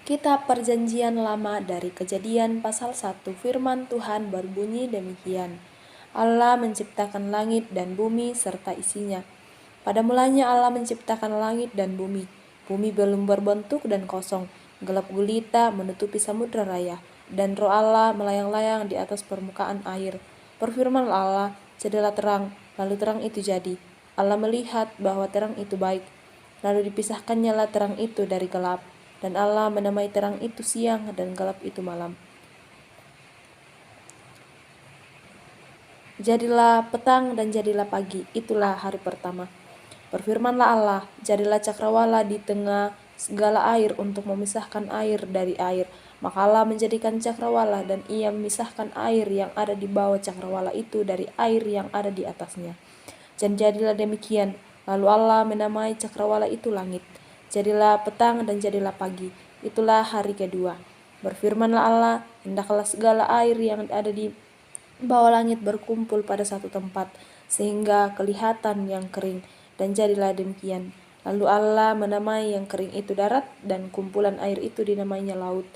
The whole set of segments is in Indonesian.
Kitab Perjanjian Lama dari Kejadian pasal 1 firman Tuhan berbunyi demikian. Allah menciptakan langit dan bumi serta isinya. Pada mulanya Allah menciptakan langit dan bumi. Bumi belum berbentuk dan kosong. Gelap gulita menutupi samudra raya. Dan roh Allah melayang-layang di atas permukaan air. Berfirmanlah Allah, jadilah terang. Lalu terang itu jadi. Allah melihat bahwa terang itu baik. Lalu dipisahkannya lah terang itu dari gelap. Dan Allah menamai terang itu siang dan gelap itu malam. Jadilah petang dan jadilah pagi, itulah hari pertama. Berfirmanlah Allah, jadilah cakrawala di tengah segala air untuk memisahkan air dari air. Maka Allah menjadikan cakrawala dan ia memisahkan air yang ada di bawah cakrawala itu dari air yang ada di atasnya. Dan jadilah demikian. Lalu Allah menamai cakrawala itu langit. Jadilah petang dan jadilah pagi. Itulah hari kedua. Berfirmanlah Allah, hendaklah segala air yang ada di bawah langit berkumpul pada satu tempat, sehingga kelihatan yang kering. Dan jadilah demikian. Lalu Allah menamai yang kering itu darat, dan kumpulan air itu dinamainya laut.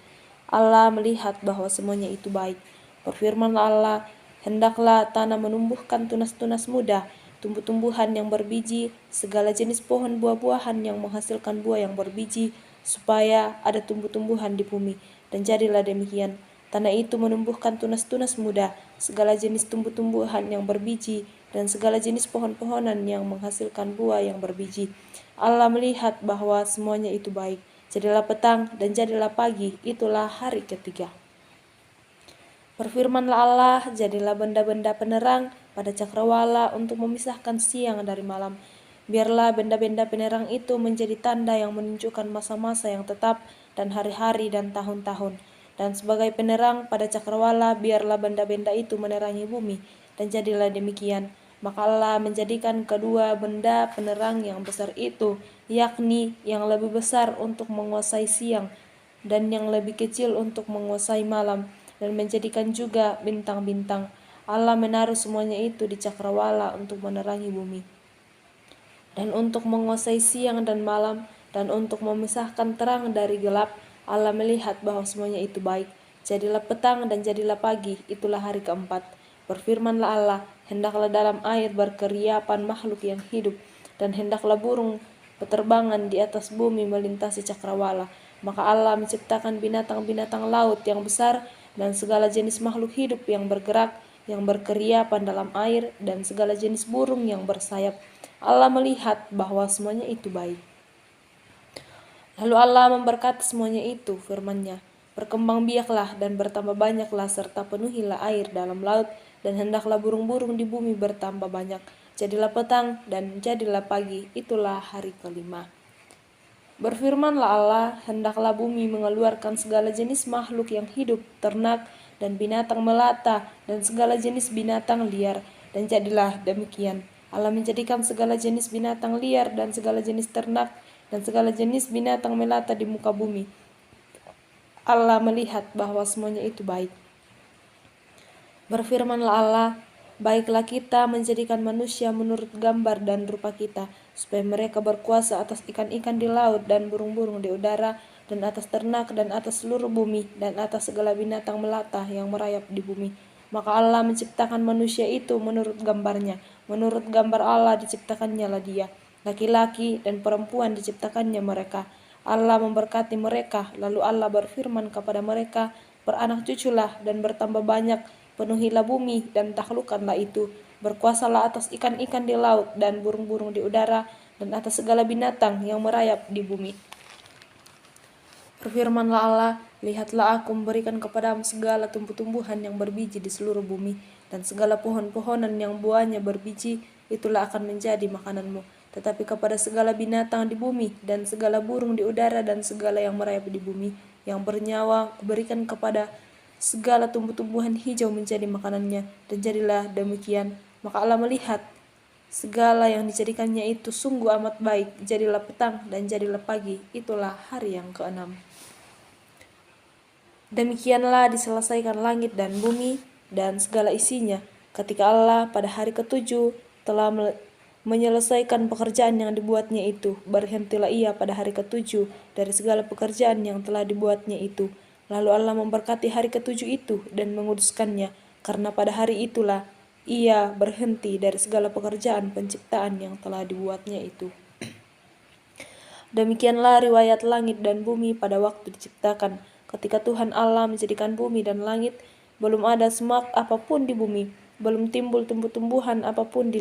Allah melihat bahwa semuanya itu baik. Berfirmanlah Allah, hendaklah tanah menumbuhkan tunas-tunas muda, tumbuh-tumbuhan yang berbiji, segala jenis pohon buah-buahan yang menghasilkan buah yang berbiji, supaya ada tumbuh-tumbuhan di bumi. Dan jadilah demikian. Tanah itu menumbuhkan tunas-tunas muda, segala jenis tumbuh-tumbuhan yang berbiji, dan segala jenis pohon-pohonan yang menghasilkan buah yang berbiji. Allah melihat bahwa semuanya itu baik. Jadilah petang dan jadilah pagi, itulah hari ketiga. Berfirmanlah Allah, jadilah benda-benda penerang pada cakrawala untuk memisahkan siang dari malam. Biarlah benda-benda penerang itu menjadi tanda yang menunjukkan masa-masa yang tetap dan hari-hari dan tahun-tahun. Dan sebagai penerang pada cakrawala, biarlah benda-benda itu menerangi bumi. Dan jadilah demikian. Maka Allah menjadikan kedua benda penerang yang besar itu, yakni yang lebih besar untuk menguasai siang dan yang lebih kecil untuk menguasai malam, dan menjadikan juga bintang-bintang. Allah menaruh semuanya itu di cakrawala untuk menerangi bumi, dan untuk menguasai siang dan malam, dan untuk memisahkan terang dari gelap. Allah melihat bahwa semuanya itu baik. Jadilah petang dan jadilah pagi, itulah hari keempat. Berfirmanlah Allah, hendaklah dalam air berkeriapan makhluk yang hidup, dan hendaklah burung beterbangan di atas bumi melintasi cakrawala. Maka Allah menciptakan binatang-binatang laut yang besar dan segala jenis makhluk hidup yang bergerak, yang berkeriapan dalam air, dan segala jenis burung yang bersayap. Allah melihat bahwa semuanya itu baik. Lalu Allah memberkati semuanya itu, firman-Nya, berkembang biaklah dan bertambah banyaklah serta penuhilah air dalam laut, dan hendaklah burung-burung di bumi bertambah banyak. Jadilah petang dan jadilah pagi, itulah hari kelima. Berfirmanlah Allah, hendaklah bumi mengeluarkan segala jenis makhluk yang hidup, ternak, dan binatang melata, dan segala jenis binatang liar. Dan jadilah demikian. Allah menjadikan segala jenis binatang liar dan segala jenis ternak dan segala jenis binatang melata di muka bumi. Allah melihat bahwa semuanya itu baik. Berfirmanlah Allah, baiklah kita menjadikan manusia menurut gambar dan rupa kita, supaya mereka berkuasa atas ikan-ikan di laut dan burung-burung di udara, dan atas ternak dan atas seluruh bumi, dan atas segala binatang melata yang merayap di bumi. Maka Allah menciptakan manusia itu menurut gambarnya. Menurut gambar Allah diciptakannya lah dia. Laki-laki dan perempuan diciptakannya mereka. Allah memberkati mereka, lalu Allah berfirman kepada mereka, beranak cuculah dan bertambah banyak, penuhilah bumi dan taklukkanlah itu. Berkuasalah atas ikan-ikan di laut dan burung-burung di udara dan atas segala binatang yang merayap di bumi. Berfirmanlah Allah, lihatlah aku memberikan kepadamu segala tumbuh-tumbuhan yang berbiji di seluruh bumi, dan segala pohon-pohonan yang buahnya berbiji, itulah akan menjadi makananmu. Tetapi kepada segala binatang di bumi, dan segala burung di udara, dan segala yang merayap di bumi, yang bernyawa, kuberikan kepada segala tumbuh-tumbuhan hijau menjadi makanannya. Dan jadilah demikian. Maka Allah melihat segala yang dijadikannya itu sungguh amat baik. Jadilah petang dan jadilah pagi, itulah hari yang keenam. Demikianlah diselesaikan langit dan bumi dan segala isinya, ketika Allah pada hari ketujuh telah menyelesaikan pekerjaan yang dibuatnya itu. Berhentilah ia pada hari ketujuh dari segala pekerjaan yang telah dibuatnya itu. Lalu Allah memberkati hari ketujuh itu dan menguduskannya, karena pada hari itulah ia berhenti dari segala pekerjaan penciptaan yang telah dibuatnya itu. Demikianlah riwayat langit dan bumi pada waktu diciptakan. Ketika Tuhan Allah menjadikan bumi dan langit, belum ada semak apapun di bumi, belum timbul tumbuh-tumbuhan apapun di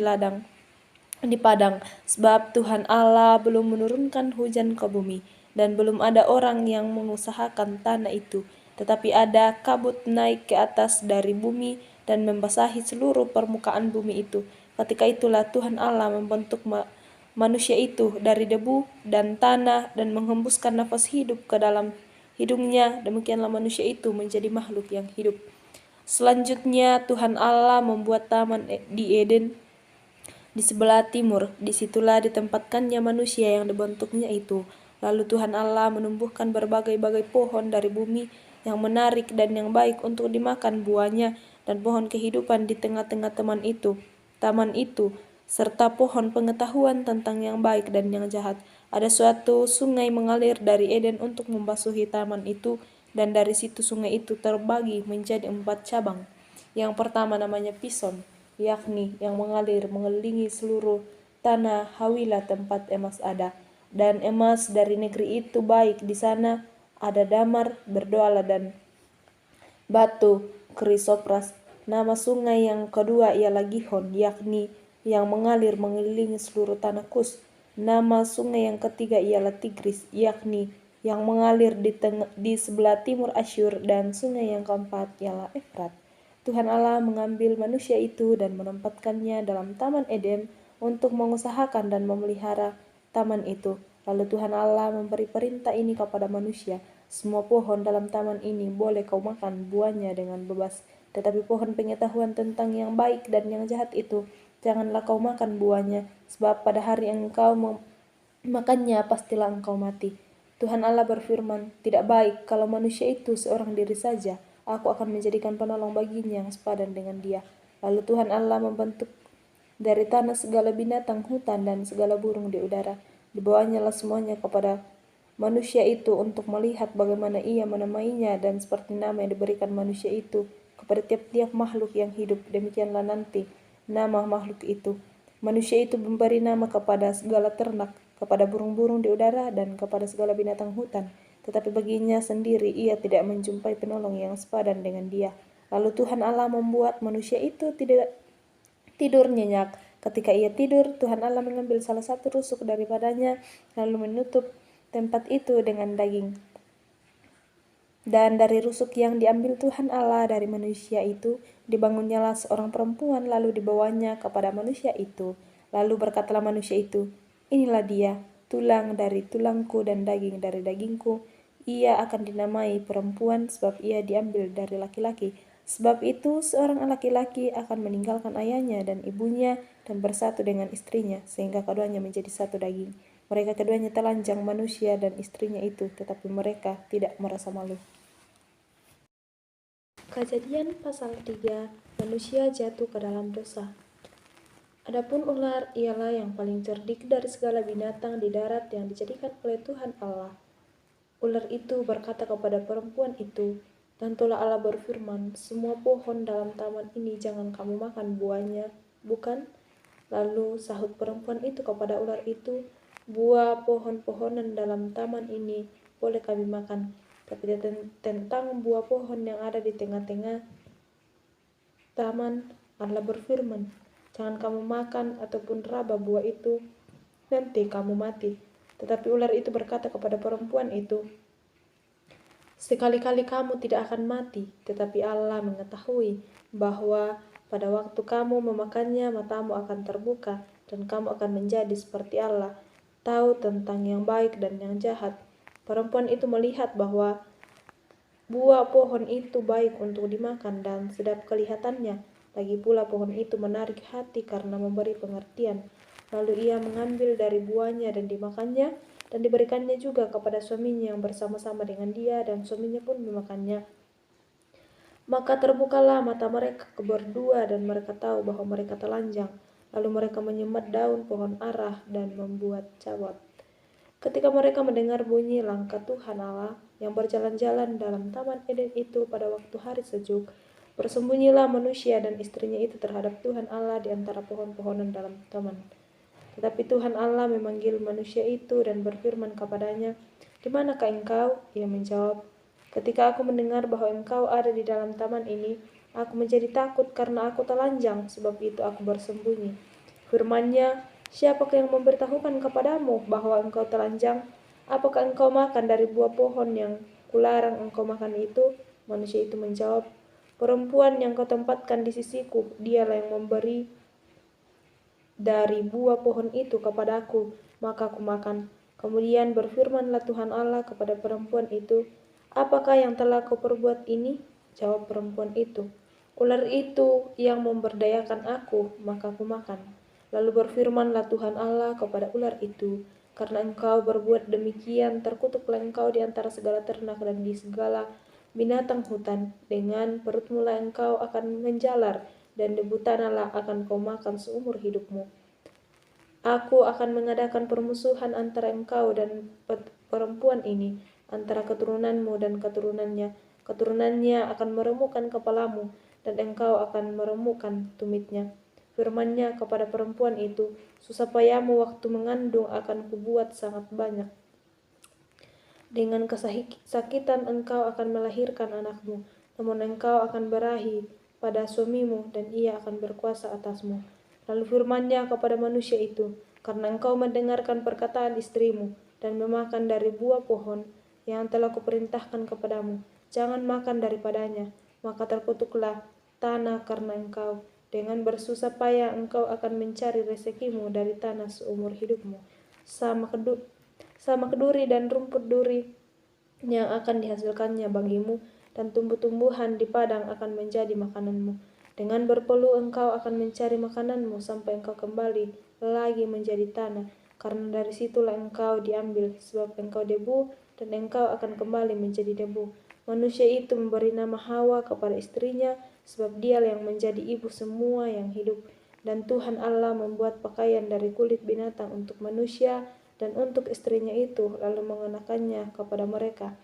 padang, sebab Tuhan Allah belum menurunkan hujan ke bumi, dan belum ada orang yang mengusahakan tanah itu. Tetapi ada kabut naik ke atas dari bumi dan membasahi seluruh permukaan bumi itu. Ketika itulah Tuhan Allah membentuk manusia itu dari debu dan tanah dan menghembuskan nafas hidup ke dalam hidungnya. Demikianlah manusia itu menjadi makhluk yang hidup. Selanjutnya Tuhan Allah membuat taman di Eden di sebelah timur. Disitulah ditempatkannya manusia yang dibentuknya itu. Lalu Tuhan Allah menumbuhkan berbagai-bagai pohon dari bumi yang menarik dan yang baik untuk dimakan buahnya, dan pohon kehidupan di tengah-tengah taman itu, serta pohon pengetahuan tentang yang baik dan yang jahat. Ada suatu sungai mengalir dari Eden untuk membasuhi taman itu, dan dari situ sungai itu terbagi menjadi 4 cabang. Yang pertama namanya Pison, yakni yang mengalir mengelilingi seluruh tanah Hawilah tempat emas ada. Dan emas dari negeri itu baik, di sana ada damar, berdoala dan batu krisopras. Nama sungai yang kedua ialah Gihon, yakni yang mengalir mengelilingi seluruh tanah Kus. Nama sungai yang ketiga ialah Tigris, yakni yang mengalir di sebelah timur Asyur. Dan sungai yang keempat ialah Efrat. Tuhan Allah mengambil manusia itu dan menempatkannya dalam Taman Eden untuk mengusahakan dan memelihara taman itu. Lalu Tuhan Allah memberi perintah ini kepada manusia: semua pohon dalam taman ini boleh kau makan buahnya dengan bebas, tetapi pohon pengetahuan tentang yang baik dan yang jahat itu janganlah kau makan buahnya, sebab pada hari engkau makannya pastilah engkau mati. Tuhan Allah berfirman, tidak baik kalau manusia itu seorang diri saja. Aku akan menjadikan penolong baginya yang sepadan dengan dia. Lalu Tuhan Allah membentuk dari tanah segala binatang hutan dan segala burung di udara. Dibawanya lah semuanya kepada manusia itu untuk melihat bagaimana ia menamainya, dan seperti nama yang diberikan manusia itu kepada tiap-tiap makhluk yang hidup, demikianlah nanti nama makhluk itu. Manusia itu memberi nama kepada segala ternak, kepada burung-burung di udara, dan kepada segala binatang hutan. Tetapi baginya sendiri ia tidak menjumpai penolong yang sepadan dengan dia. Lalu Tuhan Allah membuat manusia itu tidak tidur nyenyak. Ketika ia tidur, Tuhan Allah mengambil salah satu rusuk daripadanya, lalu menutup tempat itu dengan daging. Dan dari rusuk yang diambil Tuhan Allah dari manusia itu, dibangunnyalah seorang perempuan, lalu dibawanya kepada manusia itu. Lalu berkatalah manusia itu, inilah dia, tulang dari tulangku dan daging dari dagingku. Ia akan dinamai perempuan, sebab ia diambil dari laki-laki. Sebab itu seorang laki-laki akan meninggalkan ayahnya dan ibunya dan bersatu dengan istrinya, sehingga keduanya menjadi satu daging. Mereka keduanya telanjang, manusia dan istrinya itu, tetapi mereka tidak merasa malu. Kejadian pasal 3, manusia jatuh ke dalam dosa. Adapun ular ialah yang paling cerdik dari segala binatang di darat yang dijadikan oleh Tuhan Allah. Ular itu berkata kepada perempuan itu, tentulah Allah berfirman, semua pohon dalam taman ini jangan kamu makan buahnya, bukan? Lalu sahut perempuan itu kepada ular itu, buah pohon-pohonan dalam taman ini boleh kami makan, tapi tentang buah pohon yang ada di tengah-tengah taman, Allah berfirman, jangan kamu makan ataupun raba buah itu, nanti kamu mati. Tetapi ular itu berkata kepada perempuan itu, sekali-kali kamu tidak akan mati, tetapi Allah mengetahui bahwa pada waktu kamu memakannya matamu akan terbuka, dan kamu akan menjadi seperti Allah, tahu tentang yang baik dan yang jahat. Perempuan itu melihat bahwa buah pohon itu baik untuk dimakan dan sedap kelihatannya, lagi pula pohon itu menarik hati karena memberi pengertian. Lalu ia mengambil dari buahnya dan dimakannya, dan diberikannya juga kepada suaminya yang bersama-sama dengan dia, dan suaminya pun memakannya. Maka terbukalah mata mereka berdua dan mereka tahu bahwa mereka telanjang. Lalu mereka menyemat daun pohon ara dan membuat cawat. Ketika mereka mendengar bunyi langkah Tuhan Allah yang berjalan-jalan dalam Taman Eden itu pada waktu hari sejuk, bersembunyilah manusia dan istrinya itu terhadap Tuhan Allah di antara pohon-pohonan dalam taman. Tetapi Tuhan Allah memanggil manusia itu dan berfirman kepadanya, "Di manakah engkau?" Ia menjawab, "Ketika aku mendengar bahwa engkau ada di dalam taman ini, aku menjadi takut karena aku telanjang, sebab itu aku bersembunyi." Firman-Nya, "Siapakah yang memberitahukan kepadamu bahwa engkau telanjang? Apakah engkau makan dari buah pohon yang kularang engkau makan itu?" Manusia itu menjawab, "Perempuan yang kau tempatkan di sisiku, dialah yang memberi dari buah pohon itu kepadaku, maka aku makan." Kemudian berfirmanlah Tuhan Allah kepada perempuan itu, "Apakah yang telah kau perbuat ini?" Jawab perempuan itu, "Ular itu yang memberdayakan aku, maka aku makan." Lalu berfirmanlah Tuhan Allah kepada ular itu, "Karena engkau berbuat demikian, terkutuklah engkau di antara segala ternak dan di segala binatang hutan. Dengan perutmu lah engkau akan menjalar, dan debu tanahlah akan kau makan seumur hidupmu. Aku akan mengadakan permusuhan antara engkau dan perempuan ini, antara keturunanmu dan keturunannya. Keturunannya akan meremukkan kepalamu, dan engkau akan meremukkan tumitnya." Firman-Nya kepada perempuan itu, "Susah payahmu waktu mengandung akan kubuat sangat banyak. Dengan kesakitan engkau akan melahirkan anakmu, namun engkau akan berahi pada suamimu dan ia akan berkuasa atasmu." Lalu firman-Nya kepada manusia itu, "Karena engkau mendengarkan perkataan istrimu dan memakan dari buah pohon yang telah kuperintahkan kepadamu, jangan makan daripadanya, maka terkutuklah tanah karena engkau. Dengan bersusah payah engkau akan mencari rezekimu dari tanah seumur hidupmu. Sama keduri dan rumput duri yang akan dihasilkannya bagimu, dan tumbuh-tumbuhan di padang akan menjadi makananmu. Dengan berpeluh engkau akan mencari makananmu sampai engkau kembali lagi menjadi tanah, karena dari situlah engkau diambil, sebab engkau debu, dan engkau akan kembali menjadi debu." Manusia itu memberi nama Hawa kepada istrinya, sebab dialah yang menjadi ibu semua yang hidup. Dan Tuhan Allah membuat pakaian dari kulit binatang untuk manusia dan untuk istrinya itu, lalu mengenakannya kepada mereka.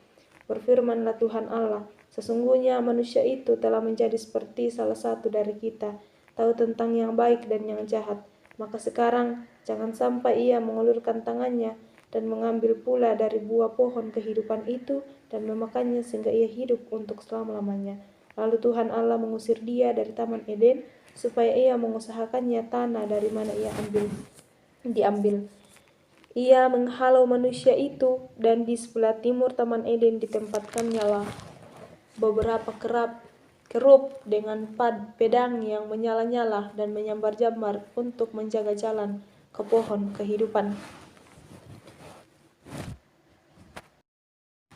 Berfirmanlah Tuhan Allah, "Sesungguhnya manusia itu telah menjadi seperti salah satu dari kita, tahu tentang yang baik dan yang jahat. Maka sekarang jangan sampai ia mengulurkan tangannya dan mengambil pula dari buah pohon kehidupan itu dan memakannya sehingga ia hidup untuk selama-lamanya." Lalu Tuhan Allah mengusir dia dari Taman Eden, supaya ia mengusahakannya tanah dari mana ia diambil. Ia menghalau manusia itu, dan di sebelah timur Taman Eden ditempatkannya lah beberapa kerub dengan pedang yang menyala-nyala dan menyambar-jambar untuk menjaga jalan ke pohon kehidupan.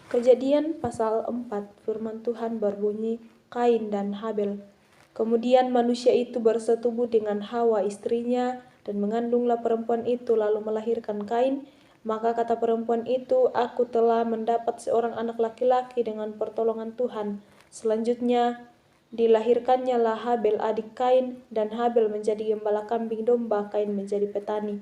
Kejadian pasal 4, firman Tuhan berbunyi, Kain dan Habel. Kemudian manusia itu bersetubuh dengan Hawa istrinya, dan mengandunglah perempuan itu lalu melahirkan Kain. Maka kata perempuan itu, "Aku telah mendapat seorang anak laki-laki dengan pertolongan Tuhan." Selanjutnya dilahirkannya lah Habel adik Kain, dan Habel menjadi gembala kambing domba, Kain menjadi petani.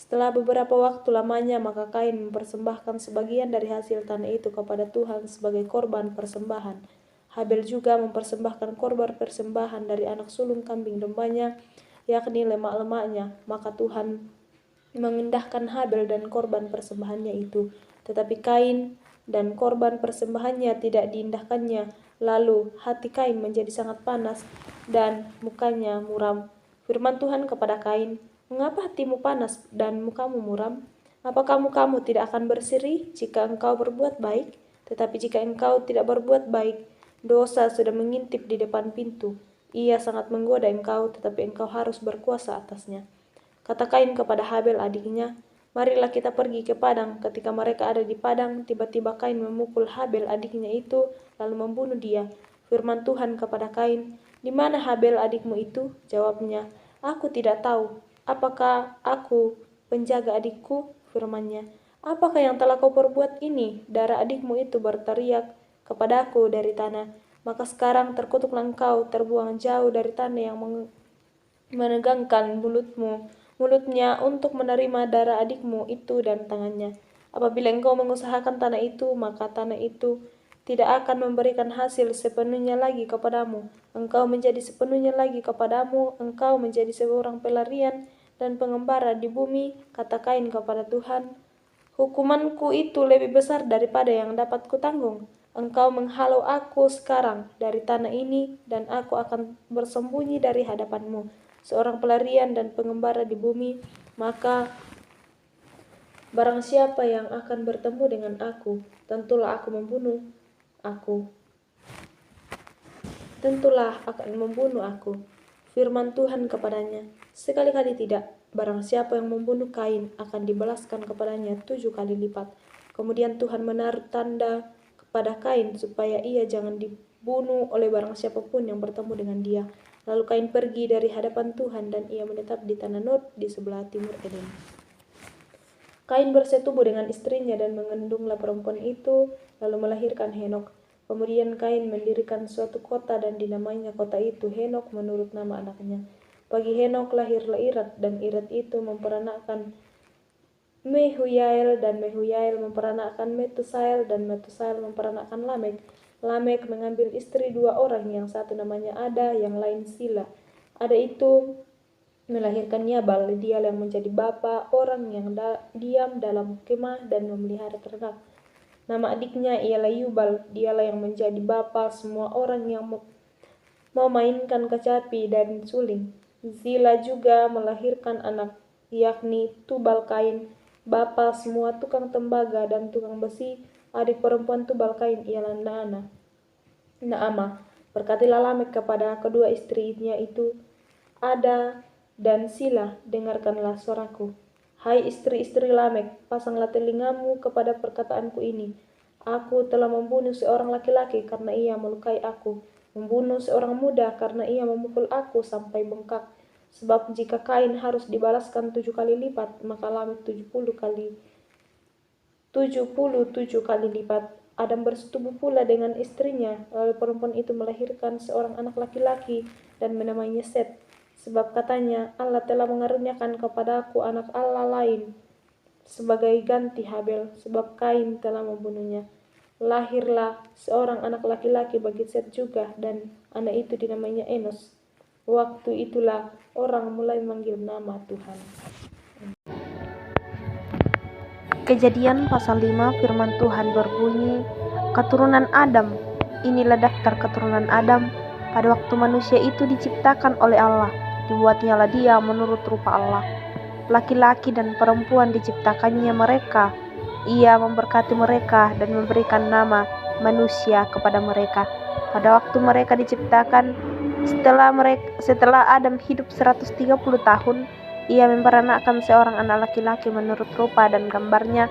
Setelah beberapa waktu lamanya, maka Kain mempersembahkan sebagian dari hasil tanah itu kepada Tuhan sebagai korban persembahan. Habel juga mempersembahkan korban persembahan dari anak sulung kambing dombanya, yakni lemak-lemaknya. Maka Tuhan mengindahkan Habel dan korban persembahannya itu, tetapi Kain dan korban persembahannya tidak diindahkannya. Lalu hati Kain menjadi sangat panas dan mukanya muram. Firman Tuhan kepada Kain, "Mengapa hatimu panas dan mukamu muram? Apakah mukamu tidak akan berseri jika engkau berbuat baik? Tetapi jika engkau tidak berbuat baik, dosa sudah mengintip di depan pintu. Ia sangat menggoda engkau, tetapi engkau harus berkuasa atasnya." Kata Kain kepada Habel adiknya, "Marilah kita pergi ke padang." Ketika mereka ada di padang, tiba-tiba Kain memukul Habel adiknya itu, lalu membunuh dia. Firman Tuhan kepada Kain, "Di mana Habel adikmu itu?" Jawabnya, "Aku tidak tahu. Apakah aku penjaga adikku?" Firman-Nya, "Apakah yang telah kau perbuat ini?" Darah adikmu itu berteriak kepadaku dari tanah. Maka sekarang terkutuklah engkau, terbuang jauh dari tanah yang menegangkan mulutnya untuk menerima darah adikmu itu dan tangannya. Apabila engkau mengusahakan tanah itu, maka tanah itu tidak akan memberikan hasil sepenuhnya lagi kepadamu. Engkau menjadi sepenuhnya lagi kepadamu, engkau menjadi seorang pelarian dan pengembara di bumi, kata Kain kepada Tuhan. Hukumanku itu lebih besar daripada yang dapat kutanggung. Engkau menghalau aku sekarang dari tanah ini, dan aku akan bersembunyi dari hadapanmu, seorang pelarian dan pengembara di bumi. Maka barang siapa yang akan bertemu dengan aku, tentulah akan membunuh aku. Firman Tuhan kepadanya, sekali-kali tidak. Barang siapa yang membunuh Kain akan dibalaskan kepadanya 7 kali lipat. Kemudian Tuhan menaruh tanda kepada Kain supaya ia jangan dibunuh oleh barang siapapun yang bertemu dengan dia. Lalu Kain pergi dari hadapan Tuhan dan ia menetap di tanah Nod di sebelah timur Eden. Kain bersetubuh dengan istrinya dan mengandunglah perempuan itu, lalu melahirkan Henok. Kemudian Kain mendirikan suatu kota dan dinamainya kota itu Henok menurut nama anaknya. Bagi Henok lahirlah Irad, dan Irad itu memperanakkan Mehuyael, dan Mehuyael memperanakkan Metusael, dan Metusael memperanakkan Lamek. Lamek mengambil istri 2 orang, yang satu namanya Ada, yang lain Sila. Ada itu melahirkan Yabal, dialah yang menjadi bapa orang yang diam dalam kemah dan memelihara ternak. Nama adiknya ialah Yubal, dialah yang menjadi bapa semua orang yang memainkan kecapi dan suling. Zila juga melahirkan anak, yakni Tubal Kain, bapa semua tukang tembaga dan tukang besi. Adik perempuan Tubal Kain ialah Naamah. Berkatilah Lamek kepada kedua istrinya itu, Ada dan Sila, dengarkanlah suaraku. Hai istri-istri Lamek, pasanglah telingamu kepada perkataanku ini. Aku telah membunuh seorang laki-laki karena ia melukai aku, membunuh seorang muda karena ia memukul aku sampai bengkak. Sebab jika Kain harus dibalaskan 7 kali lipat, maka Lamek 77 kali lipat. Adam bersetubuh pula dengan istrinya, lalu perempuan itu melahirkan seorang anak laki-laki dan menamainya Set. Sebab katanya, Allah telah mengaruniakan kepadaku anak Allah lain sebagai ganti Habel, sebab Kain telah membunuhnya. Lahirlah seorang anak laki-laki bagi Set juga, dan anak itu dinamainya Enos. Waktu itulah orang mulai memanggil nama Tuhan. Kejadian pasal 5, firman Tuhan berbunyi, keturunan Adam. Inilah daftar keturunan Adam pada waktu manusia itu diciptakan oleh Allah. Dibuatnyalah dia menurut rupa Allah. Laki-laki dan perempuan diciptakannya mereka. Ia memberkati mereka dan memberikan nama manusia kepada mereka. Pada waktu mereka diciptakan, setelah Adam hidup 130 tahun, ia memperanakkan seorang anak laki-laki menurut rupa dan gambarnya,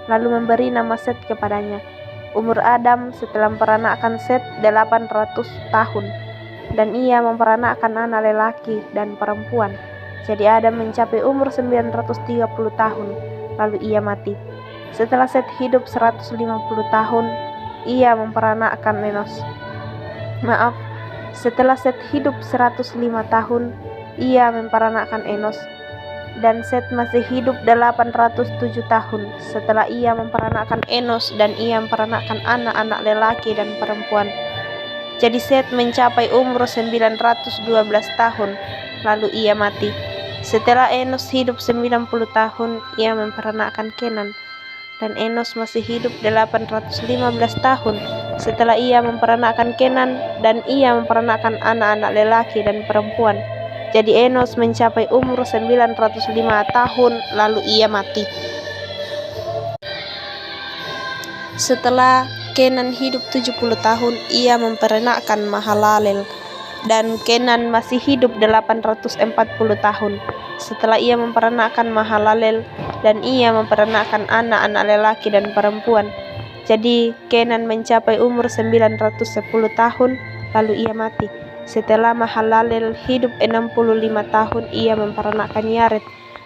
lalu memberi nama Set kepadanya. Umur Adam setelah memperanakkan Set 800 tahun, dan ia memperanakkan anak lelaki dan perempuan. Jadi Adam mencapai umur 930 tahun, lalu ia mati. Setelah Set hidup 150 tahun, ia memperanakkan Enos. Setelah Set hidup 105 tahun, ia memperanakkan Enos. Dan Set masih hidup 807 tahun setelah ia memperanakkan Enos, dan ia memperanakkan anak-anak lelaki dan perempuan. Jadi Set mencapai umur 912 tahun, lalu ia mati. Setelah Enos hidup 90 tahun, ia memperanakkan Kenan. Dan Enos masih hidup 815 tahun setelah ia memperanakkan Kenan, dan ia memperanakkan anak-anak lelaki dan perempuan. Jadi Enos mencapai umur 905 tahun, lalu ia mati. Setelah Kenan hidup 70 tahun, ia memperanakkan Mahalalel. Dan Kenan masih hidup 840 tahun setelah ia memperanakkan Mahalalel, dan ia memperanakkan anak-anak lelaki dan perempuan. Jadi Kenan mencapai umur 910 tahun, lalu ia mati. Setelah Mahalalel hidup 65 tahun, ia memperanakkan Yared.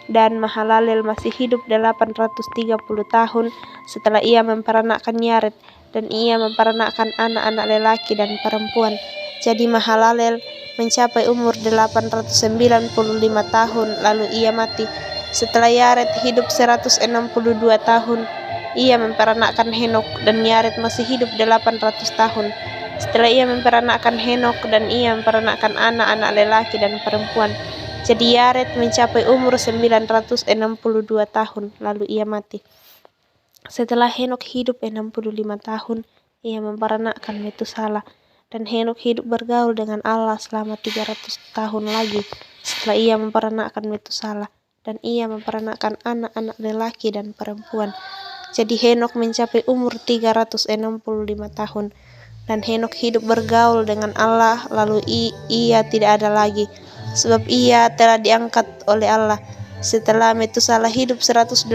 Dan Mahalalel masih hidup 830 tahun setelah ia memperanakkan Yared, dan ia memperanakkan anak-anak lelaki dan perempuan. Jadi Mahalalel mencapai umur 895 tahun lalu ia mati. Setelah Yared hidup 162 tahun, ia memperanakkan Henok dan Yared masih hidup 800 tahun. Setelah ia memperanakkan Henok dan ia memperanakkan anak-anak lelaki dan perempuan. Jadi Yared mencapai umur 962 tahun lalu ia mati. Setelah Henok hidup 65 tahun, ia memperanakkan Metusala. Dan Henok hidup bergaul dengan Allah selama 300 tahun lagi setelah ia memperanakkan Metusala. Dan ia memperanakkan anak-anak lelaki dan perempuan. Jadi Henok mencapai umur 365 tahun. Dan Henok hidup bergaul dengan Allah lalu ia tidak ada lagi. Sebab ia telah diangkat oleh Allah. Setelah Metusala hidup 187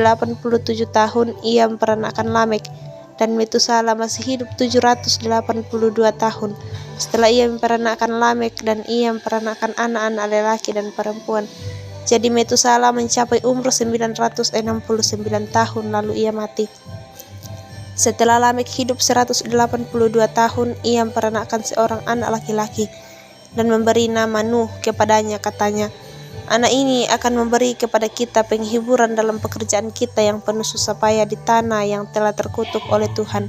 tahun, ia memperanakkan Lamek. Dan Metusala masih hidup 782 tahun. Setelah ia memperanakkan Lamek dan ia memperanakkan anak-anak lelaki dan perempuan. Jadi Metusala mencapai umur 969 tahun lalu ia mati. Setelah Lamek hidup 182 tahun, ia memperanakkan seorang anak laki-laki dan memberi nama Nuh kepadanya, katanya, anak ini akan memberi kepada kita penghiburan dalam pekerjaan kita yang penuh susah payah di tanah yang telah terkutuk oleh Tuhan.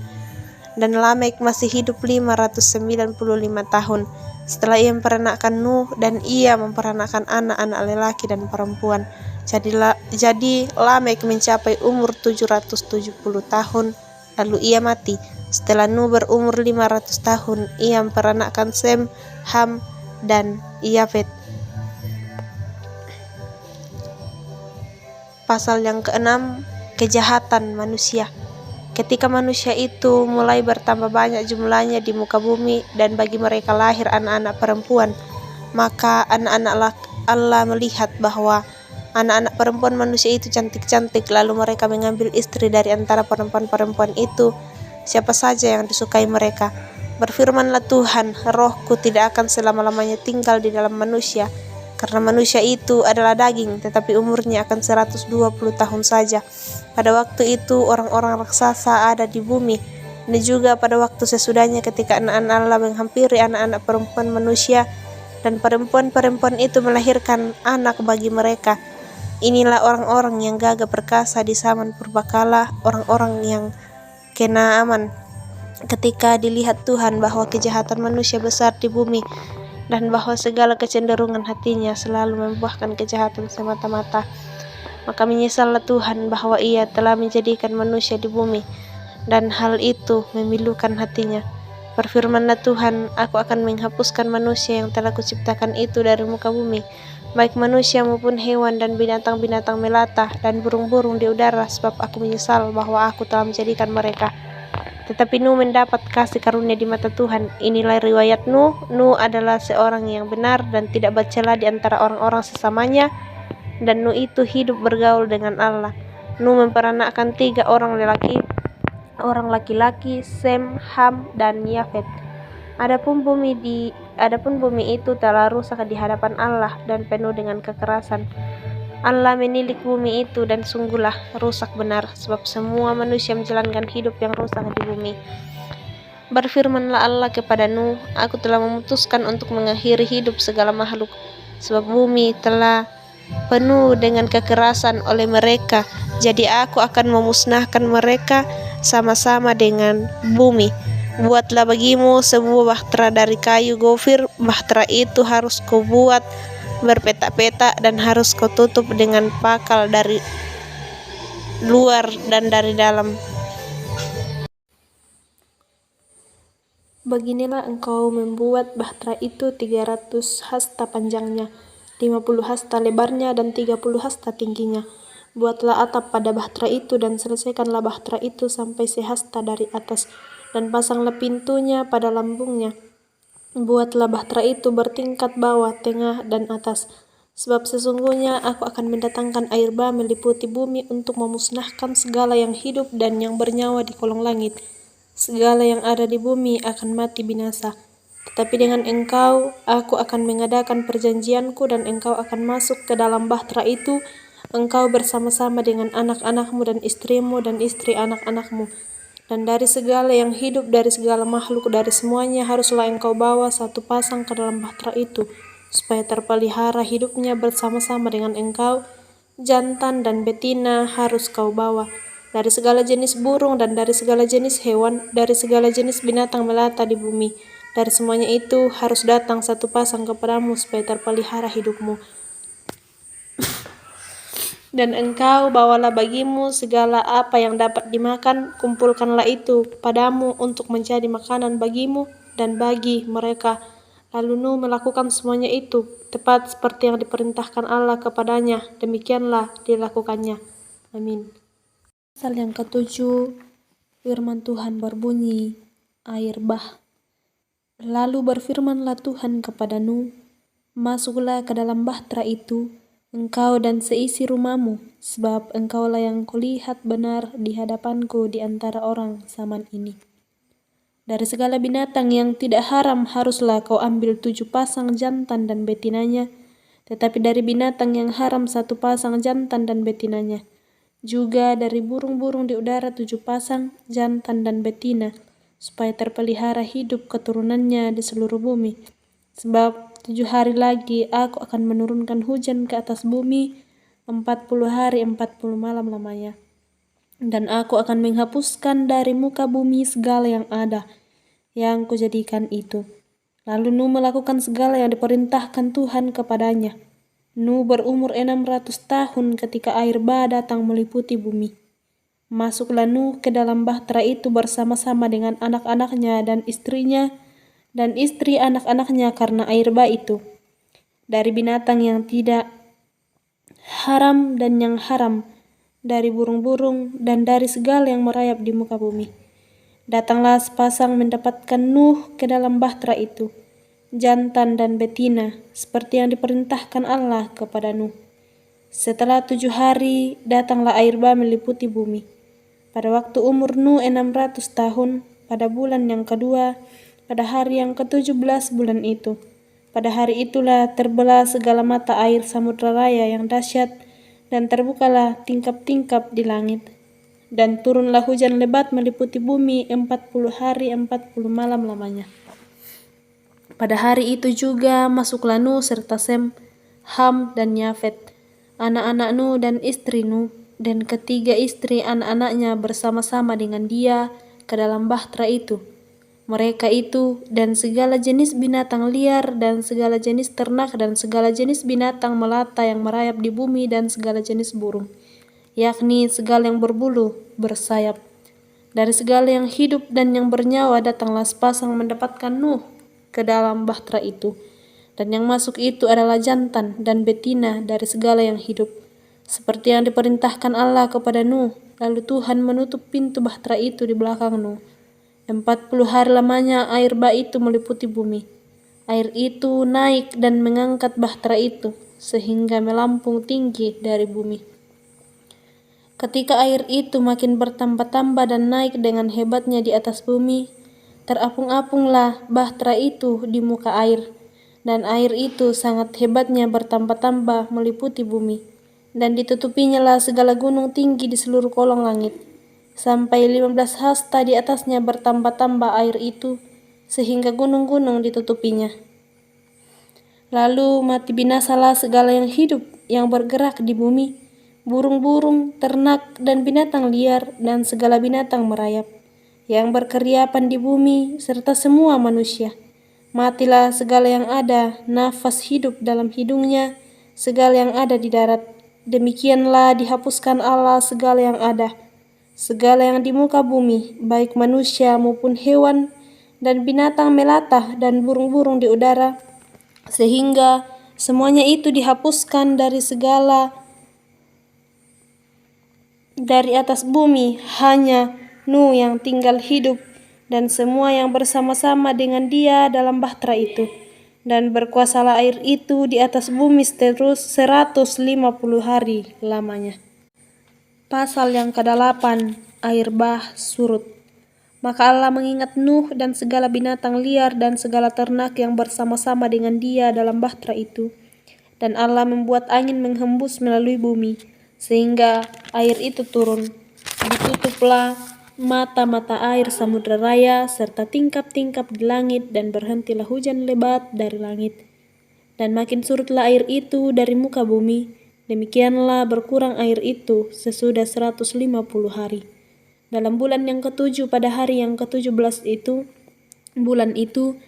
Dan Lamek masih hidup 595 tahun setelah ia memperanakkan Nuh dan ia memperanakkan anak-anak lelaki dan perempuan. Jadi Lamek mencapai umur 770 tahun lalu ia mati. Setelah Nuh berumur 500 tahun, ia memperanakkan Sem, Ham, dan Yafet. Pasal yang ke-6, kejahatan manusia. Ketika manusia itu mulai bertambah banyak jumlahnya di muka bumi dan bagi mereka lahir anak-anak perempuan, maka anak-anak Allah melihat bahwa anak-anak perempuan manusia itu cantik-cantik, lalu mereka mengambil istri dari antara perempuan-perempuan itu, siapa saja yang disukai mereka. Berfirmanlah Tuhan, rohku tidak akan selama-lamanya tinggal di dalam manusia, karena manusia itu adalah daging, tetapi umurnya akan 120 tahun saja. Pada waktu itu orang-orang raksasa ada di bumi, dan juga pada waktu sesudahnya ketika anak-anak Allah menghampiri anak-anak perempuan manusia, dan perempuan-perempuan itu melahirkan anak bagi mereka. Inilah orang-orang yang gagah perkasa di zaman purbakala, orang-orang yang kena aman. Ketika dilihat Tuhan bahwa kejahatan manusia besar di bumi, dan bahwa segala kecenderungan hatinya selalu membuahkan kejahatan semata-mata, maka menyesallah Tuhan bahwa ia telah menjadikan manusia di bumi, dan hal itu memilukan hatinya. Berfirmanlah Tuhan, aku akan menghapuskan manusia yang telah kuciptakan itu dari muka bumi, baik manusia maupun hewan dan binatang-binatang melata dan burung-burung di udara, sebab aku menyesal bahwa aku telah menjadikan mereka. Tetapi Nuh mendapat kasih karunia di mata Tuhan. Inilah riwayat Nuh. Nuh adalah seorang yang benar dan tidak bercela di antara orang-orang sesamanya, dan Nuh itu hidup bergaul dengan Allah. Nuh memperanakkan 3 orang laki-laki, Sem, Ham, dan Yafet. Adapun bumi itu telah rusak di hadapan Allah dan penuh dengan kekerasan. Allah menilik bumi itu dan sungguhlah rusak benar, sebab semua manusia menjalankan hidup yang rusak di bumi. Berfirmanlah Allah kepada Nuh, aku telah memutuskan untuk mengakhiri hidup segala makhluk, sebab bumi telah penuh dengan kekerasan oleh mereka. Jadi aku akan memusnahkan mereka sama-sama dengan bumi. Buatlah bagimu sebuah bahtera dari kayu gofir. Bahtera itu harus kau buat berpetak-petak dan harus kau tutup dengan pakal dari luar dan dari dalam. Beginilah engkau membuat bahtera itu 300 hasta panjangnya, 50 hasta lebarnya, dan 30 hasta tingginya. Buatlah atap pada bahtera itu dan selesaikanlah bahtera itu sampai sehasta dari atas, dan pasanglah pintunya pada lambungnya. Buatlah bahtera itu bertingkat bawah, tengah, dan atas. Sebab sesungguhnya aku akan mendatangkan air bah meliputi bumi untuk memusnahkan segala yang hidup dan yang bernyawa di kolong langit. Segala yang ada di bumi akan mati binasa. Tetapi dengan engkau, aku akan mengadakan perjanjianku dan engkau akan masuk ke dalam bahtera itu, engkau bersama-sama dengan anak-anakmu dan istrimu dan istri anak-anakmu. Dan dari segala yang hidup, dari segala makhluk, dari semuanya haruslah engkau bawa satu pasang ke dalam bahtera itu, supaya terpelihara hidupnya bersama-sama dengan engkau. Jantan dan betina harus kau bawa. Dari segala jenis burung dan dari segala jenis hewan, dari segala jenis binatang melata di bumi. Dari semuanya itu harus datang satu pasang kepadamu supaya terpelihara hidupmu. Dan engkau bawalah bagimu segala apa yang dapat dimakan, kumpulkanlah itu padamu untuk menjadi makanan bagimu dan bagi mereka. Lalu Nuh melakukan semuanya itu, tepat seperti yang diperintahkan Allah kepadanya, demikianlah dilakukannya. Amin. Pasal yang ketujuh, firman Tuhan berbunyi, air bah. Lalu berfirmanlah Tuhan kepada Nuh, masuklah ke dalam bahtera itu, engkau dan seisi rumahmu, sebab engkaulah yang kulihat benar di hadapanku di antara orang zaman ini. Dari segala binatang yang tidak haram haruslah kau ambil 7 pasang jantan dan betinanya, tetapi dari binatang yang haram 1 pasang jantan dan betinanya. Juga dari burung-burung di udara 7 pasang jantan dan betina, supaya terpelihara hidup keturunannya di seluruh bumi. Sebab 7 hari lagi aku akan menurunkan hujan ke atas bumi, 40 hari 40 malam lamanya. Dan aku akan menghapuskan dari muka bumi segala yang ada, yang kujadikan itu. Lalu Nuh melakukan segala yang diperintahkan Tuhan kepadanya. Nuh berumur 600 tahun ketika air bah datang meliputi bumi. Masuklah Nuh ke dalam bahtera itu bersama-sama dengan anak-anaknya dan istrinya, dan istri anak-anaknya karena air bah itu. Dari binatang yang tidak haram dan yang haram, dari burung-burung dan dari segala yang merayap di muka bumi. Datanglah sepasang mendapatkan Nuh ke dalam bahtera itu, jantan dan betina, seperti yang diperintahkan Allah kepada Nuh. Setelah 7 hari, datanglah air bah meliputi bumi. Pada waktu umur Nuh 600 tahun, pada bulan yang kedua, pada hari yang ke-17 bulan itu. Pada hari itulah terbelah segala mata air samudra raya yang dahsyat, dan terbukalah tingkap-tingkap di langit. Dan turunlah hujan lebat meliputi bumi 40 hari 40 malam lamanya. Pada hari itu juga masuklah Nuh serta Sem, Ham dan Yafet, anak-anak Nuh dan istri Nuh, dan ketiga istri anak-anaknya bersama-sama dengan dia ke dalam bahtera itu. Mereka itu dan segala jenis binatang liar dan segala jenis ternak dan segala jenis binatang melata yang merayap di bumi dan segala jenis burung, yakni segala yang berbulu, bersayap. Dari segala yang hidup dan yang bernyawa datanglah sepasang mendapatkan Nuh ke dalam bahtera itu. Dan yang masuk itu adalah jantan dan betina dari segala yang hidup, seperti yang diperintahkan Allah kepada Nuh. Lalu Tuhan menutup pintu bahtera itu di belakang Nuh. 40 hari lamanya air bah itu meliputi bumi. Air itu naik dan mengangkat bahtera itu, sehingga melampung tinggi dari bumi. Ketika air itu makin bertambah-tambah dan naik dengan hebatnya di atas bumi, terapung-apunglah bahtera itu di muka air, dan air itu sangat hebatnya bertambah-tambah meliputi bumi, dan ditutupinya lah segala gunung tinggi di seluruh kolong langit, sampai 15 hasta di atasnya bertambah-tambah air itu, sehingga gunung-gunung ditutupinya. Lalu mati binasalah segala yang hidup yang bergerak di bumi, burung-burung, ternak, dan binatang liar, dan segala binatang merayap, yang berkeriapan di bumi, serta semua manusia. Matilah segala yang ada, nafas hidup dalam hidungnya, segala yang ada di darat. Demikianlah dihapuskan Allah segala yang ada, segala yang di muka bumi, baik manusia maupun hewan, dan binatang melata, dan burung-burung di udara, sehingga semuanya itu dihapuskan dari atas bumi. Hanya Nuh yang tinggal hidup, dan semua yang bersama-sama dengan dia dalam bahtera itu. Dan berkuasalah air itu di atas bumi terus 150 hari lamanya. Pasal yang ke-8, air bah surut. Maka Allah mengingat Nuh dan segala binatang liar dan segala ternak yang bersama-sama dengan dia dalam bahtera itu. Dan Allah membuat angin menghembus melalui bumi, sehingga air itu turun. Ditutuplah mata-mata air samudra raya serta tingkap-tingkap di langit, dan berhentilah hujan lebat dari langit. Dan makin surutlah air itu dari muka bumi, demikianlah berkurang air itu sesudah 150 hari. Dalam bulan yang ketujuh pada hari yang ke-17 itu, bulan itu,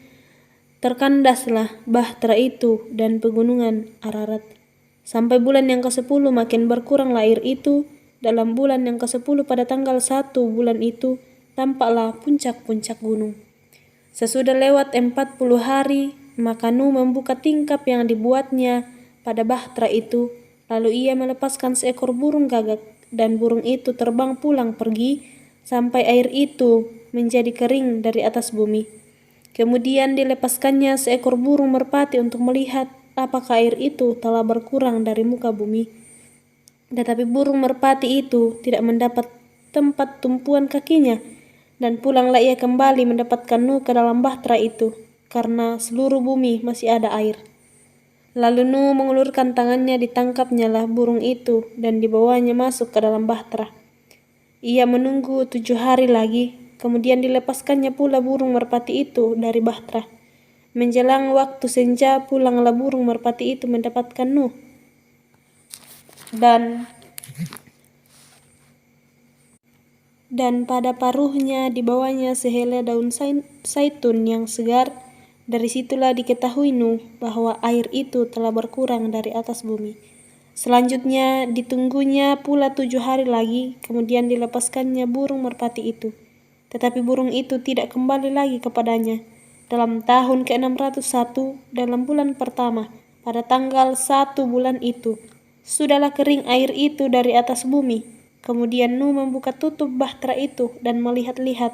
terkandaslah Bahtera itu dan pegunungan Ararat. Sampai bulan yang ke-10 makin berkuranglah air itu. Dalam bulan yang ke-10 pada tanggal 1 bulan itu, tampaklah puncak-puncak gunung. Sesudah lewat 40 hari, maka Nuh membuka tingkap yang dibuatnya pada Bahtera itu, lalu ia melepaskan seekor burung gagak, dan burung itu terbang pulang pergi sampai air itu menjadi kering dari atas bumi. Kemudian dilepaskannya seekor burung merpati untuk melihat apakah air itu telah berkurang dari muka bumi. Tetapi burung merpati itu tidak mendapat tempat tumpuan kakinya, dan pulanglah ia kembali mendapatkan Nuh ke dalam Bahtera itu, karena seluruh bumi masih ada air. Lalu Nuh mengulurkan tangannya, ditangkapnya lah burung itu, dan dibawanya masuk ke dalam Bahtera. Ia menunggu 7 hari lagi, kemudian dilepaskannya pula burung merpati itu dari Bahtera. Menjelang waktu senja, pulanglah burung merpati itu mendapatkan Nuh. Dan pada paruhnya dibawanya sehelai daun zaitun yang segar. Dari situlah diketahui Nuh bahwa air itu telah berkurang dari atas bumi. Selanjutnya ditunggunya pula 7 hari lagi, kemudian dilepaskannya burung merpati itu. Tetapi burung itu tidak kembali lagi kepadanya. Dalam tahun ke-601, dalam bulan pertama, pada tanggal 1 bulan itu, sudahlah kering air itu dari atas bumi. Kemudian Nuh membuka tutup Bahtera itu dan melihat-lihat.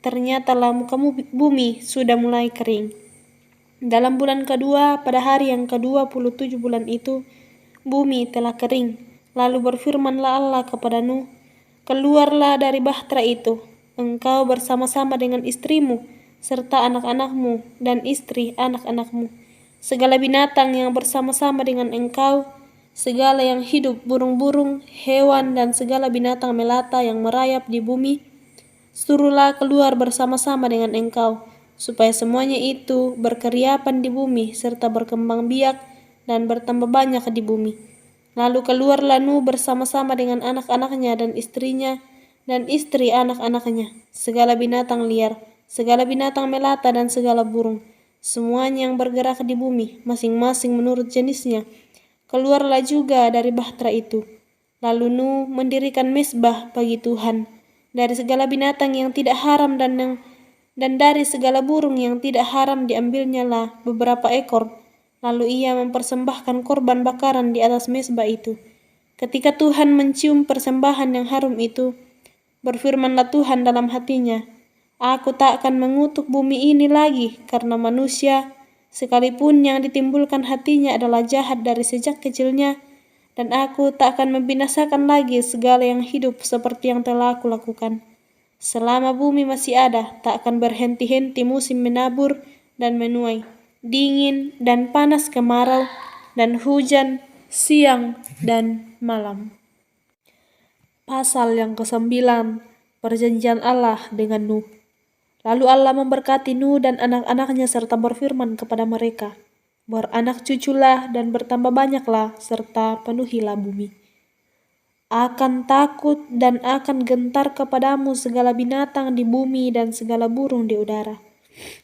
Ternyatalah muka bumi sudah mulai kering. Dalam bulan kedua, pada hari yang ke-27 bulan itu, bumi telah kering. Lalu berfirmanlah Allah kepada Nuh, "Keluarlah dari Bahtera itu, engkau bersama-sama dengan istrimu, serta anak-anakmu dan istri anak-anakmu, segala binatang yang bersama-sama dengan engkau, segala yang hidup, burung-burung, hewan, dan segala binatang melata yang merayap di bumi, suruhlah keluar bersama-sama dengan engkau, supaya semuanya itu berkeriapan di bumi, serta berkembang biak dan bertambah banyak di bumi." Lalu keluarlah Nuh bersama-sama dengan anak-anaknya dan istrinya, dan istri anak-anaknya, segala binatang liar, segala binatang melata, dan segala burung, semuanya yang bergerak di bumi, masing-masing menurut jenisnya, keluarlah juga dari Bahtera itu. Lalu Nuh mendirikan mezbah bagi Tuhan dari segala binatang yang tidak haram, dan dari segala burung yang tidak haram diambilnya lah beberapa ekor. Lalu ia mempersembahkan korban bakaran di atas mezbah itu. Ketika Tuhan mencium persembahan yang harum itu, berfirmanlah Tuhan dalam hatinya, "Aku tak akan mengutuk bumi ini lagi karena manusia, sekalipun yang ditimbulkan hatinya adalah jahat dari sejak kecilnya, dan aku tak akan membinasakan lagi segala yang hidup seperti yang telah aku lakukan. Selama bumi masih ada, tak akan berhenti-henti musim menabur dan menuai, dingin dan panas kemarau, dan hujan siang dan malam." Pasal yang ke-9, Perjanjian Allah dengan Nuh. Lalu Allah memberkati Nuh dan anak-anaknya serta berfirman kepada mereka, "Beranak cuculah dan bertambah banyaklah serta penuhilah bumi. Akan takut dan akan gentar kepadamu segala binatang di bumi dan segala burung di udara,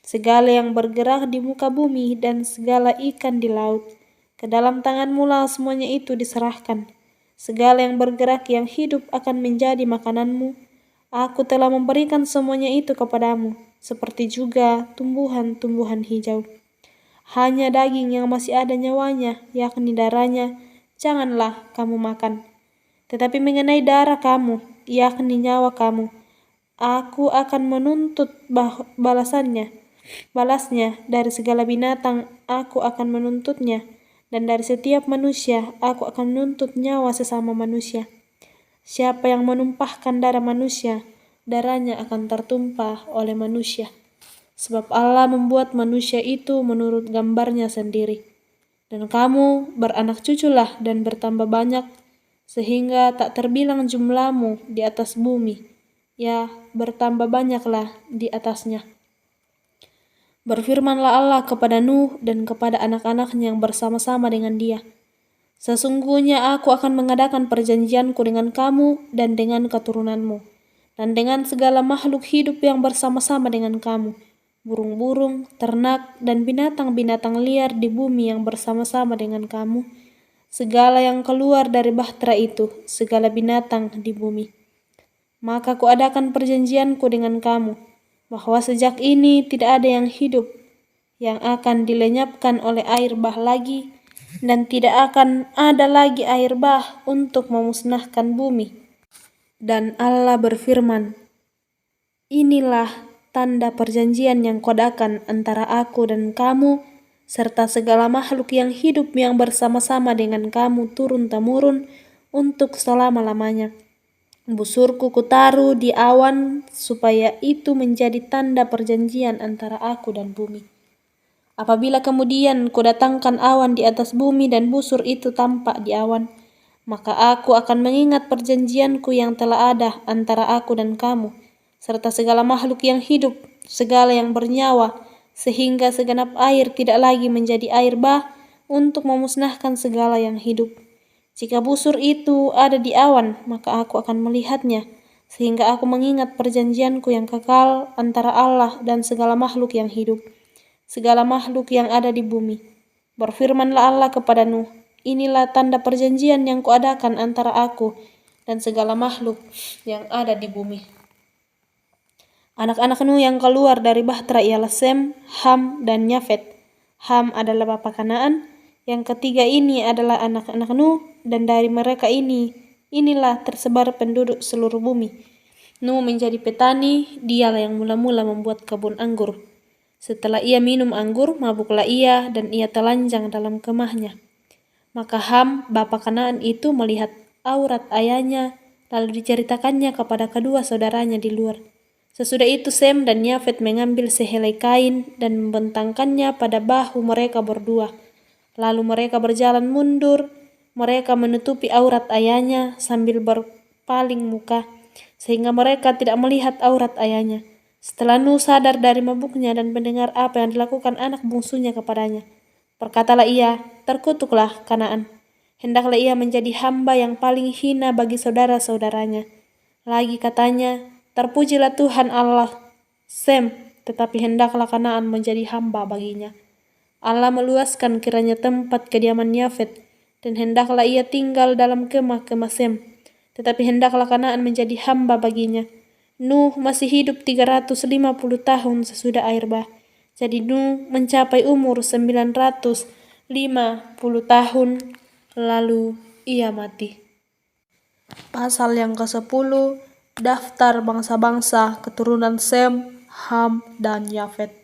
segala yang bergerak di muka bumi dan segala ikan di laut. Ke dalam tanganmu lah semuanya itu diserahkan. Segala yang bergerak yang hidup akan menjadi makananmu. Aku telah memberikan semuanya itu kepadamu, seperti juga tumbuhan-tumbuhan hijau. Hanya daging yang masih ada nyawanya, yakni darahnya, janganlah kamu makan. Tetapi mengenai darah kamu, yakni nyawa kamu, aku akan menuntut balasnya dari segala binatang, aku akan menuntutnya, dan dari setiap manusia, aku akan menuntut nyawa sesama manusia. Siapa yang menumpahkan darah manusia, darahnya akan tertumpah oleh manusia. Sebab Allah membuat manusia itu menurut gambarnya sendiri. Dan kamu beranak cuculah dan bertambah banyak, sehingga tak terbilang jumlahmu di atas bumi. ya bertambah banyaklah di atasnya. Berfirmanlah Allah kepada Nuh dan kepada anak-anaknya yang bersama-sama dengan dia. Sesungguhnya aku akan mengadakan perjanjianku dengan kamu dan dengan keturunanmu, dan dengan segala makhluk hidup yang bersama-sama dengan kamu, burung-burung, ternak, dan binatang-binatang liar di bumi yang bersama-sama dengan kamu, segala yang keluar dari bahtera itu, segala binatang di bumi. Maka kuadakan perjanjianku dengan kamu, bahwa sejak ini tidak ada yang hidup yang akan dilenyapkan oleh air bah lagi, dan tidak akan ada lagi air bah untuk memusnahkan bumi. Dan Allah berfirman, inilah tanda perjanjian yang kuadakan antara aku dan kamu, serta segala makhluk yang hidup yang bersama-sama dengan kamu turun-temurun untuk selama-lamanya. Busurku kutaruh di awan supaya itu menjadi tanda perjanjian antara aku dan bumi. Apabila kemudian kudatangkan awan di atas bumi dan busur itu tampak di awan, maka aku akan mengingat perjanjianku yang telah ada antara aku dan kamu, serta segala makhluk yang hidup, segala yang bernyawa, sehingga segenap air tidak lagi menjadi air bah untuk memusnahkan segala yang hidup. Jika busur itu ada di awan, maka aku akan melihatnya, sehingga aku mengingat perjanjianku yang kekal antara Allah dan segala makhluk yang hidup, segala makhluk yang ada di bumi. Berfirmanlah Allah kepada Nuh, inilah tanda perjanjian yang kuadakan antara aku dan segala makhluk yang ada di bumi. Anak-anak Nuh yang keluar dari bahtera ialah Sem, Ham, dan Yafet. Ham adalah bapa Kanaan. Yang ketiga ini adalah anak-anak Nuh, dan dari mereka inilah tersebar penduduk seluruh bumi. Nuh menjadi petani, dialah yang mula-mula membuat kebun anggur. Setelah ia minum anggur, mabuklah ia dan ia telanjang dalam kemahnya. Maka Ham, bapa Kanaan itu melihat aurat ayahnya, lalu diceritakannya kepada kedua saudaranya di luar. Sesudah itu Sem dan Yafet mengambil sehelai kain dan membentangkannya pada bahu mereka berdua. Lalu mereka berjalan mundur, mereka menutupi aurat ayahnya sambil berpaling muka, sehingga mereka tidak melihat aurat ayahnya. Setelah Nuh sadar dari mabuknya dan mendengar apa yang dilakukan anak bungsunya kepadanya, berkatalah ia, terkutuklah Kanaan. Hendaklah ia menjadi hamba yang paling hina bagi saudara-saudaranya. Lagi katanya, terpujilah Tuhan Allah Sem, tetapi hendaklah Kanaan menjadi hamba baginya. Allah meluaskan kiranya tempat kediaman Yafet, dan hendaklah ia tinggal dalam kemah-kemah Sem, tetapi hendaklah Kanaan menjadi hamba baginya. Nuh masih hidup 350 tahun sesudah air bah. Jadi Nuh mencapai umur 950 tahun, lalu ia mati. Pasal yang ke-10, daftar bangsa-bangsa keturunan Sem, Ham, dan Yafet.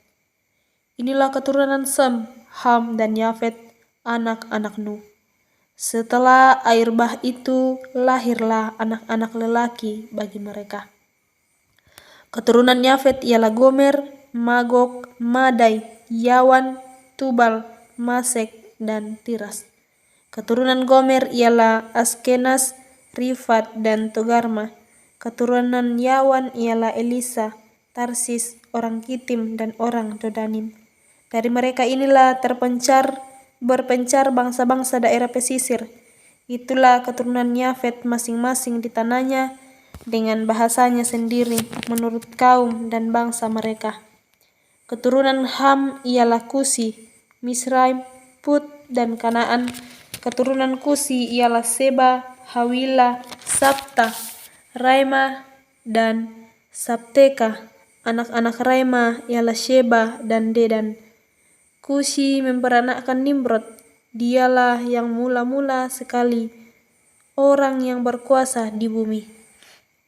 Inilah keturunan Sem, Ham, dan Yafet, anak-anak Nuh. Setelah air bah itu, lahirlah anak-anak lelaki bagi mereka. Keturunan Yafet ialah Gomer, Magog, Madai, Yawan, Tubal, Masek, dan Tiras. Keturunan Gomer ialah Askenas, Rifat, dan Togarma. Keturunan Yawan ialah Elisa, Tarsis, orang Kitim, dan orang Dodanim. Dari mereka inilah berpencar bangsa-bangsa daerah pesisir. Itulah keturunan Yafet masing-masing di tanahnya dengan bahasanya sendiri menurut kaum dan bangsa mereka. Keturunan Ham ialah Kusi, Misraim, Put, dan Kanaan. Keturunan Kusi ialah Seba, Hawila, Sabta, Raima, dan Sabteka. Anak-anak Raima ialah Sheba dan Dedan. Kusi memperanakkan Nimrod, dialah yang mula-mula sekali orang yang berkuasa di bumi.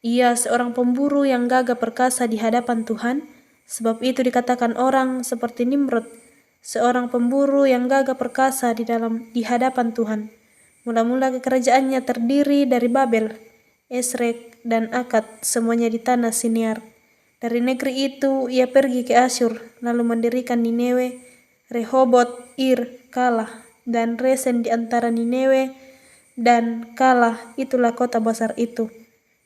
Ia seorang pemburu yang gagah perkasa di hadapan Tuhan, sebab itu dikatakan orang seperti Nimrod, seorang pemburu yang gagah perkasa di hadapan Tuhan. Mula-mula kekerajaannya terdiri dari Babel, Esrek, dan Akad, semuanya di tanah Siniar. Dari negeri itu ia pergi ke Asyur, lalu mendirikan Ninewe, Rehobot, Ir, Kalah, dan Resen di antara Ninewe dan Kalah, itulah kota besar itu.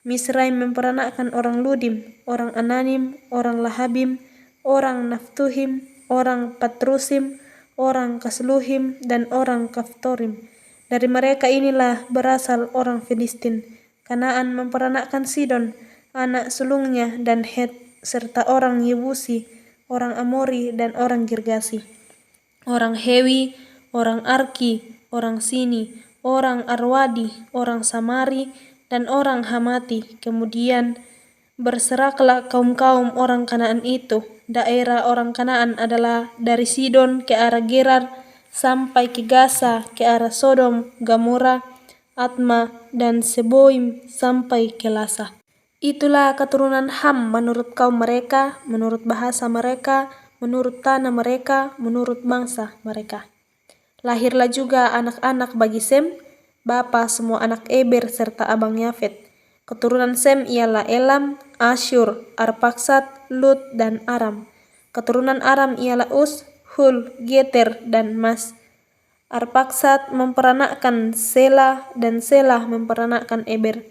Misraim memperanakkan orang Ludim, orang Ananim, orang Lahabim, orang Naftuhim, orang Patrusim, orang Kasluhim, dan orang Kaftorim. Dari mereka inilah berasal orang Filistin. Kanaan memperanakkan Sidon, anak sulungnya, dan Het, serta orang Yebusi, orang Amori, dan orang Girgasi. Orang Hewi, orang Arki, orang Sini, orang Arwadi, orang Samari, dan orang Hamati. Kemudian berseraklah kaum-kaum orang Kanaan itu. Daerah orang Kanaan adalah dari Sidon ke arah Gerar sampai ke Gaza, ke arah Sodom, Gomora, Atma, dan Seboim sampai ke Lasa. Itulah keturunan Ham menurut kaum mereka, menurut bahasa mereka, menurut tanah mereka, menurut bangsa mereka. Lahirlah juga anak-anak bagi Sem, bapa semua anak Eber serta abang Yafet. Keturunan Sem ialah Elam, Asyur, Arpaksad, Lut, dan Aram. Keturunan Aram ialah Us, Hul, Geter, dan Mas. Arpaksad memperanakkan Selah, dan Selah memperanakkan Eber.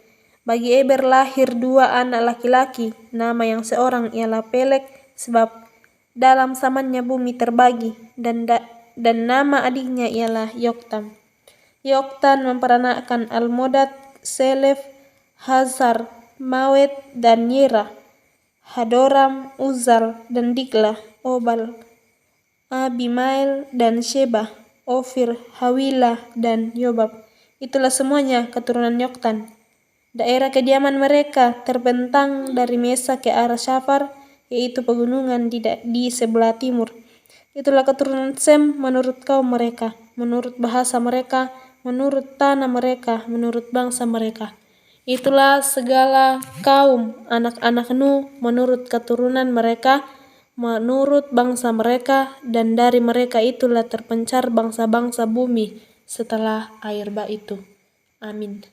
Bagi Eber lahir 2 anak laki-laki, nama yang seorang ialah Pelek, sebab dalam zamannya bumi terbagi, dan nama adiknya ialah Yoktan. Yoktan memperanakkan Almodad, Selef, Hazar, Mawet, dan Yera, Hadoram, Uzal, dan Diklah, Obal, Abimael, dan Sheba, Ofir, Hawilah, dan Yobab. Itulah semuanya keturunan Yoktan. Daerah kediaman mereka terbentang dari Mesa ke arah Syafar, yaitu pegunungan di sebelah timur. Itulah keturunan Sem menurut kaum mereka, menurut bahasa mereka, menurut tanah mereka, menurut bangsa mereka. Itulah segala kaum anak-anak Nuh menurut keturunan mereka, menurut bangsa mereka, dan dari mereka itulah terpencar bangsa-bangsa bumi setelah air bah itu. Amin.